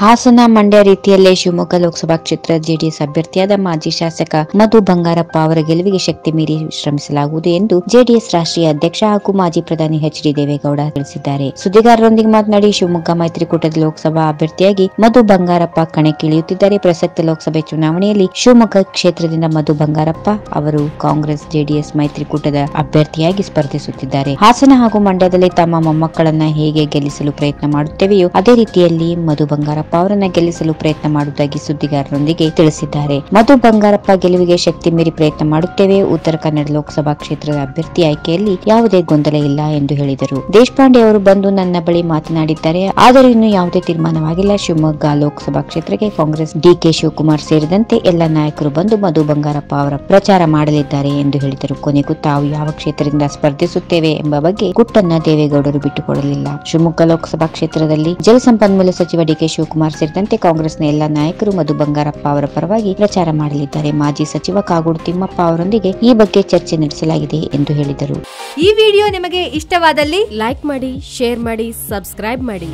ಹಾಸನ ಮಂಡ್ಯ ರೀತಿಯಲ್ಲೇ ಶಿವಮೊಗ್ಗ ಲೋಕಸಭಾ ಕ್ಷೇತ್ರ ಜೆಡಿಎಸ್ ಅಭ್ಯರ್ಥಿಯಾದ ಮಾಜಿ ಶಾಸಕ ಮಧು ಬಂಗಾರಪ್ಪ ಅವರ ಗೆಲುವಿಗೆ ಶಕ್ತಿ ಮೀರಿ ಶ್ರಮಿಸಲಾಗುವುದು ಎಂದು ಜೆಡಿಎಸ್ ರಾಷ್ಟ್ರೀಯ ಅಧ್ಯಕ್ಷ ಹಾಗೂ ಮಾಜಿ ಪ್ರಧಾನಿ ಎಚ್.ಡಿ. ದೇವೇಗೌಡ ತಿಳಿಸಿದ್ದಾರೆ. ಸುದ್ದಿಗಾರರೊಂದಿಗೆ ಮಾತನಾಡಿ, ಶಿವಮೊಗ್ಗ ಮೈತ್ರಿಕೂಟದ ಲೋಕಸಭಾ ಅಭ್ಯರ್ಥಿಯಾಗಿ ಮಧು ಬಂಗಾರಪ್ಪ ಕಣಕ್ಕಿಳಿಯುತ್ತಿದ್ದಾರೆ. ಪ್ರಸಕ್ತ ಲೋಕಸಭೆ ಚುನಾವಣೆಯಲ್ಲಿ ಶಿವಮೊಗ್ಗ ಕ್ಷೇತ್ರದಿಂದ ಮಧು ಬಂಗಾರಪ್ಪ ಅವರು ಕಾಂಗ್ರೆಸ್ ಜೆಡಿಎಸ್ ಮೈತ್ರಿಕೂಟದ ಅಭ್ಯರ್ಥಿಯಾಗಿ ಸ್ಪರ್ಧಿಸುತ್ತಿದ್ದಾರೆ. ಹಾಸನ ಹಾಗೂ ಮಂಡ್ಯದಲ್ಲಿ ತಮ್ಮ ಮೊಮ್ಮಕ್ಕಳನ್ನ ಹೇಗೆ ಗೆಲ್ಲಿಸಲು ಪ್ರಯತ್ನ ಮಾಡುತ್ತೇವೆಯೋ ಅದೇ ರೀತಿಯಲ್ಲಿ ಮಧು ಬಂಗಾರಪ್ಪ ಅವರನ್ನ ಗೆಲ್ಲಿಸಲು ಪ್ರಯತ್ನ ಮಾಡುವುದಾಗಿ ಸುದ್ದಿಗಾರರೊಂದಿಗೆ ತಿಳಿಸಿದ್ದಾರೆ. ಮಧು ಬಂಗಾರಪ್ಪ ಗೆಲುವಿಗೆ ಶಕ್ತಿ ಮೀರಿ ಪ್ರಯತ್ನ ಮಾಡುತ್ತೇವೆ. ಉತ್ತರ ಕನ್ನಡ ಲೋಕಸಭಾ ಕ್ಷೇತ್ರದ ಅಭ್ಯರ್ಥಿ ಆಯ್ಕೆಯಲ್ಲಿ ಯಾವುದೇ ಗೊಂದಲ ಇಲ್ಲ ಎಂದು ಹೇಳಿದರು. ದೇಶಪಾಂಡೆ ಅವರು ಬಂದು ನನ್ನ ಬಳಿ ಮಾತನಾಡಿದ್ದಾರೆ, ಆದರೂ ಇನ್ನೂ ಯಾವುದೇ ತೀರ್ಮಾನವಾಗಿಲ್ಲ. ಶಿವಮೊಗ್ಗ ಲೋಕಸಭಾ ಕ್ಷೇತ್ರಕ್ಕೆ ಕಾಂಗ್ರೆಸ್ ಡಿಕೆ ಶಿವಕುಮಾರ್ ಸೇರಿದಂತೆ ಎಲ್ಲ ನಾಯಕರು ಬಂದು ಮಧು ಬಂಗಾರಪ್ಪ ಅವರ ಪ್ರಚಾರ ಮಾಡಲಿದ್ದಾರೆ ಎಂದು ಹೇಳಿದರು. ಕೊನೆಗೂ ತಾವು ಯಾವ ಕ್ಷೇತ್ರದಿಂದ ಸ್ಪರ್ಧಿಸುತ್ತೇವೆ ಎಂಬ ಬಗ್ಗೆ ಗುಟ್ಟನ್ನ ದೇವೇಗೌಡರು ಬಿಟ್ಟುಕೊಡಲಿಲ್ಲ. ಶಿವಮೊಗ್ಗ ಲೋಕಸಭಾ ಕ್ಷೇತ್ರದಲ್ಲಿ ಜಲಸಂಪನ್ಮೂಲ ಸಚಿವ ಡಿಕೆ ಶಿವಕುಮಾರ್ ಸೇರಿದಂತೆ ಕಾಂಗ್ರೆಸ್ನ ಎಲ್ಲಾ ನಾಯಕರು ಮಧು ಬಂಗಾರಪ್ಪ ಅವರ ಪರವಾಗಿ ಪ್ರಚಾರ ಮಾಡಲಿದ್ದಾರೆ. ಮಾಜಿ ಸಚಿವ ಕಾಗೋಡು ತಿಮ್ಮಪ್ಪ ಅವರೊಂದಿಗೆ ಈ ಬಗ್ಗೆ ಚರ್ಚೆ ನಡೆಸಲಾಗಿದೆ ಎಂದು ಹೇಳಿದರು. ಈ ವಿಡಿಯೋ ನಿಮಗೆ ಇಷ್ಟವಾದಲ್ಲಿ ಲೈಕ್ ಮಾಡಿ, ಶೇರ್ ಮಾಡಿ, ಸಬ್ಸ್ಕ್ರೈಬ್ ಮಾಡಿ.